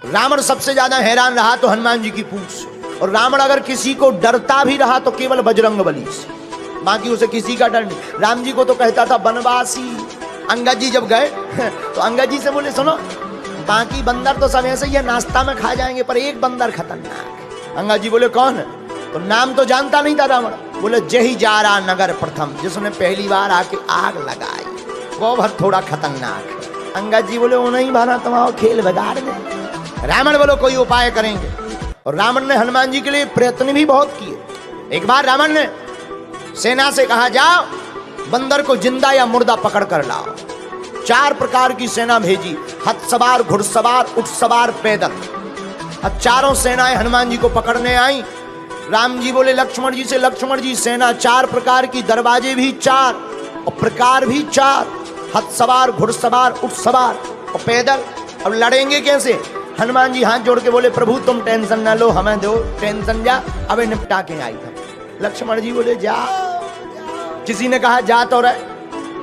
रावण सबसे ज्यादा हैरान रहा तो हनुमान जी की पूंछ से, और रावण अगर किसी को डरता भी रहा तो केवल बजरंग बली से, बाकी उसे किसी का डर नहीं। राम जी को तो कहता था बनवासी। अंगद जी जब गए तो अंगद जी से बोले सुनो, बाकी बंदर तो सब ऐसे ही है, नाश्ता में खा जाएंगे, पर एक बंदर खतरनाक। अंगद जी बोले कौन है? तो नाम तो जानता नहीं था रावण। बोले जही जारा नगर प्रथम, जिसने पहली बार आके आग लगाई, वो भर थोड़ा खतरनाक है। अंगद जी बोले वो नहीं भाना, तुम्हारा खेल बिगाड़ दे। रावण बोलो कोई उपाय करेंगे, और रावण ने हनुमान जी के लिए प्रयत्न भी बहुत किए। एक बार रावण ने सेना से कहा जाओ बंदर को जिंदा या मुर्दा पकड़ कर लाओ। 4 प्रकार की सेना भेजी, हथ सवार, घुड़सवार, ऊंट सवार, पैदल। अब चारों सेनाएं हनुमान जी को पकड़ने आई। राम जी बोले लक्ष्मण जी से, लक्ष्मण जी सेना 4 प्रकार की, दरवाजे भी 4 और प्रकार भी 4, हथ सवार, घुड़सवार, ऊंट सवार और पैदल। अब लड़ेंगे कैसे? हनुमान जी हाथ जोड़ के बोले प्रभु तुम टेंशन ना लो, हमें दो टेंशन, जा अबे निपटा के आई था। लक्ष्मण जी बोले जा। किसी ने कहा जा तो रहे,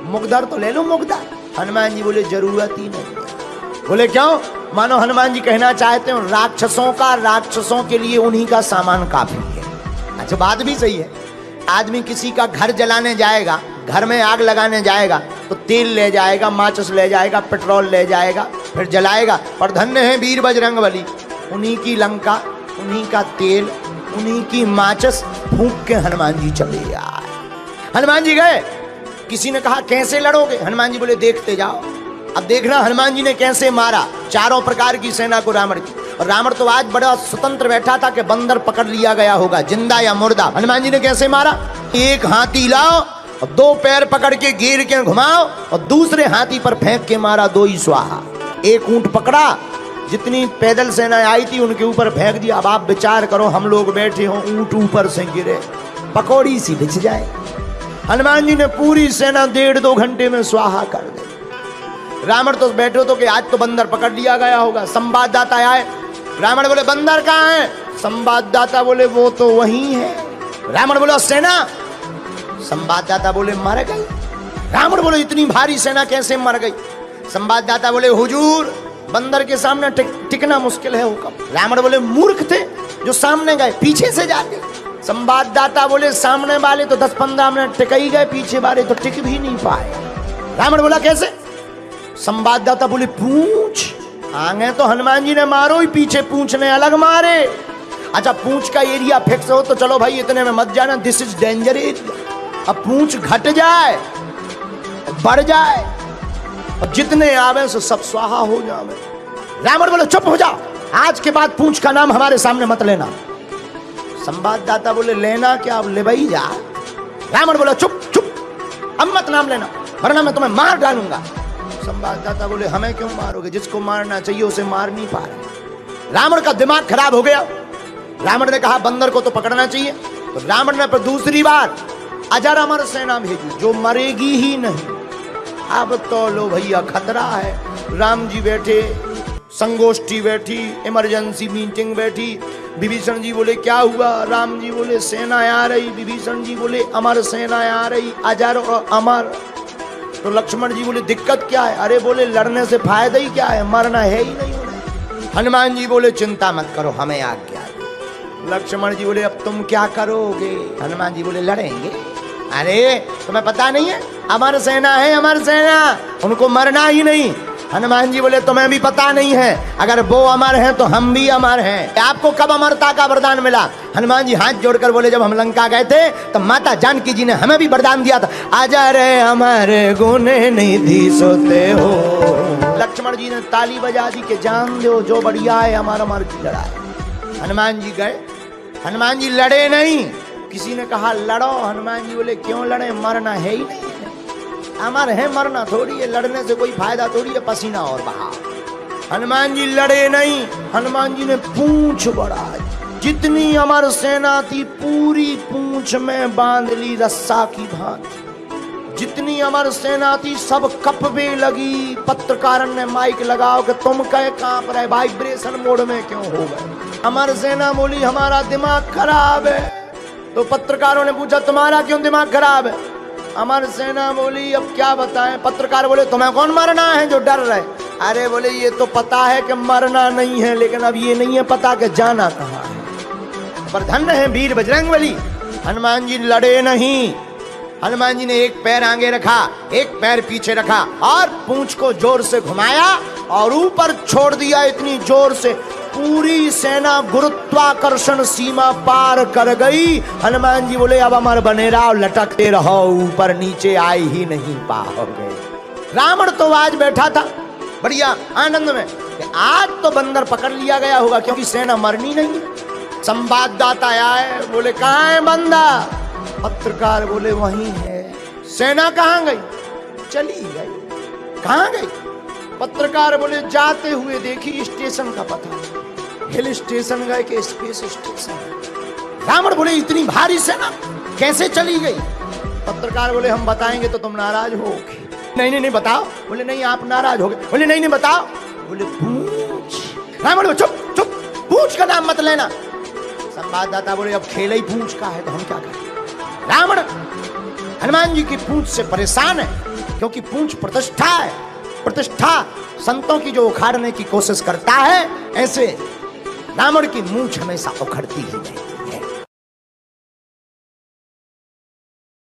मुगदर तो ले लो मुगदर। हनुमान जी बोले जरूरत ही नहीं। बोले क्यों? मानो हनुमान जी कहना चाहते हो राक्षसों के लिए उन्हीं का सामान काफी है। अच्छा बात भी सही है। आदमी किसी का घर जलाने जाएगा, घर में आग लगाने जाएगा तो तेल ले जाएगा, माचिस ले जाएगा, पेट्रोल ले जाएगा, फिर जलाएगा। पर धन्य है वीर बजरंग बली, उन्हीं की लंका, उन्हीं का तेल, उन्हीं की माचिस फूंक के हनुमान जी चले आए। हनुमान जी गए। किसी ने कहा कैसे लड़ोगे? हनुमान जी बोले देखते जाओ। अब देखना हनुमान जी ने कैसे मारा 4 प्रकार की सेना को रावण की। और रावण तो आज बड़ा स्वतंत्र बैठा था कि बंदर पकड़ लिया गया होगा, जिंदा या मुर्दा। हनुमान जी ने कैसे मारा? एक हाथी लाओ और 2 पैर पकड़ के घेर के घुमाओ और दूसरे हाथी पर फेंक के मारा, 2 ही स्वाहा। एक ऊंट पकड़ा, जितनी पैदल सेना आई थी उनके ऊपर फेंक दिया। अब आप विचार करो, हम लोग बैठे हो, ऊंट ऊपर से गिरे, पकौड़ी सी बिछ जाए। हनुमान जी ने पूरी सेना 1.5-2 घंटे में स्वाहा कर दी। रावण तो बैठे तो कि आज तो बंदर पकड़ लिया गया होगा। संवाददाता आए, रावण बोले बंदर कहाँ है? संवाददाता बोले वो तो वहीं है। रावण बोला सेना? संवाददाता बोले मर गई। रावण बोले इतनी भारी सेना कैसे मर गई? संवाददाता बोले हुजूर बंदर के सामने टिकना मुश्किल है हुक्म। रावण बोले मूर्ख थे जो सामने गए, पीछे से जाते। संवाददाता बोले सामने वाले तो 10-15 मिनट टिक ही गए, पीछे वाले तो टिक भी नहीं पाए। रावण बोला कैसे? संवाददाता बोले पूंछ। आगे तो हनुमान जी ने मारो ही, पीछे पूंछ ने अलग मारे। अच्छा पूंछ का एरिया फिक्स हो तो चलो भाई इतने में मत जाना, दिस इज डेंजर एरिया। अब पूंछ घट जाए, बढ़ जाए और जितने आवे सो सब स्वाहा हो जावे। रावण बोले चुप हो जाओ, आज के बाद पूंछ का नाम हमारे सामने मत लेना। संवाददाता बोले लेना क्या? अब ले भाई जा। रावण बोला चुप चुप, अब मत नाम लेना वरना मैं तुम्हें मार डालूंगा। संवाददाता बोले हमें क्यों मारोगे? जिसको मारना चाहिए उसे मार नहीं पा रहे। रावण का दिमाग खराब हो गया। रावण ने कहा बंदर को तो पकड़ना चाहिए, तो रावण ने पर दूसरी बार अजर अमर सेना भेजी जो मरेगी ही नहीं। अब तो लो भैया खतरा है। राम जी बैठे, संगोष्ठी बैठी, इमरजेंसी मीटिंग बैठी। विभीषण जी बोले क्या हुआ? राम जी बोले सेना आ रही। विभीषण जी बोले अमर सेना आ रही, अजर और अमर। तो लक्ष्मण जी बोले दिक्कत क्या है? अरे बोले लड़ने से फायदा ही क्या है, मरना है ही नहीं उन्हें। हनुमान जी बोले चिंता मत करो, हमें आज्ञा है। लक्ष्मण जी बोले अब तुम क्या करोगे? हनुमान जी बोले लड़ेंगे। अरे तुम्हें पता नहीं है अमर सेना है, अमर सेना, उनको मरना ही नहीं। हनुमान जी बोले तुम्हें भी पता नहीं है, अगर वो अमर हैं तो हम भी अमर हैं। आपको कब अमरता का वरदान मिला? हनुमान जी हाथ जोड़कर बोले जब हम लंका गए थे तो माता जानकी जी ने हमें भी वरदान दिया था, अजर अमर गुण निधि सोते हो। लक्ष्मण जी ने ताली बजा दी कि जान दो जो बढ़िया है अमर अमर की लड़ाई। हनुमान जी गए, हनुमान जी लड़े नहीं। किसी ने कहा लड़ो, हनुमान जी बोले क्यों लड़े, मरना है ही नहीं। अमर है, मरना थोड़ी है, लड़ने से कोई फायदा थोड़ी है, पसीना और बहा। हनुमान जी लड़े नहीं। हनुमान जी ने पूंछ बढ़ाई, जितनी अमर सेना थी पूरी पूंछ में बांध ली रस्सा की भांति। जितनी अमर सेना थी सब कपवे लगी। पत्रकार ने माइक लगाओ कि तुम कहे कांप रहे, वाइब्रेशन मोड में क्यों हो गए? अमर सेना बोली हमारा दिमाग खराब है। तो पत्रकारों ने पूछा तुम्हारा क्यों दिमाग खराब है? अमर सेना बोली अब क्या बताएं। पत्रकार बोले तुम्हें कौन मरना है जो डर रहे? अरे बोले ये तो पता है कि मरना नहीं है, लेकिन अब ये नहीं है पता कि जाना कहाँ है। पर धन्य है वीर बजरंगबली, हनुमान जी लड़े नहीं। हनुमान जी ने एक पैर आगे रखा, एक पैर पीछे रखा और पूंछ को जोर से घुमाया और ऊपर छोड़ दिया इतनी जोर से, पूरी सेना गुरुत्वाकर्षण सीमा पार कर गई। हनुमान जी बोले अब अमर बने रहो, लटकते रहो, ऊपर नीचे आ ही नहीं पाओगे। रावण तो आज बैठा था बढ़िया आनंद में कि आज तो बंदर पकड़ लिया गया होगा, क्योंकि सेना मरनी नहीं है। संवाददाता आए, बोले कहाँ है बंदा? पत्रकार बोले वहीं है। सेना कहाँ गई? चली गई। कहाँ गई? पत्रकार बोले जाते हुए देखी, स्टेशन का पता, हिल स्टेशन गए कि स्पेस स्टेशन। रावण बोले इतनी भारी सेना कैसे चली गई? पत्रकार बोले हम बताएंगे तो तुम नाराज होगे। नहीं नहीं नहीं बताओ। बोले नहीं आप नाराज होगे। बोले नहीं नहीं बताओ। बोले पूछ। रावण बोले चुप चुप, पूछ का नाम मत लेना। संवाददाता बोले अब खेल ही पूछ का है तो हम क्या करें? रावण हनुमान जी की पूंछ से परेशान है, क्योंकि पूंछ प्रतिष्ठा है। प्रतिष्ठा संतों की जो उखाड़ने की कोशिश करता है, ऐसे रावण की मूंछ हमेशा उखड़ती ही है।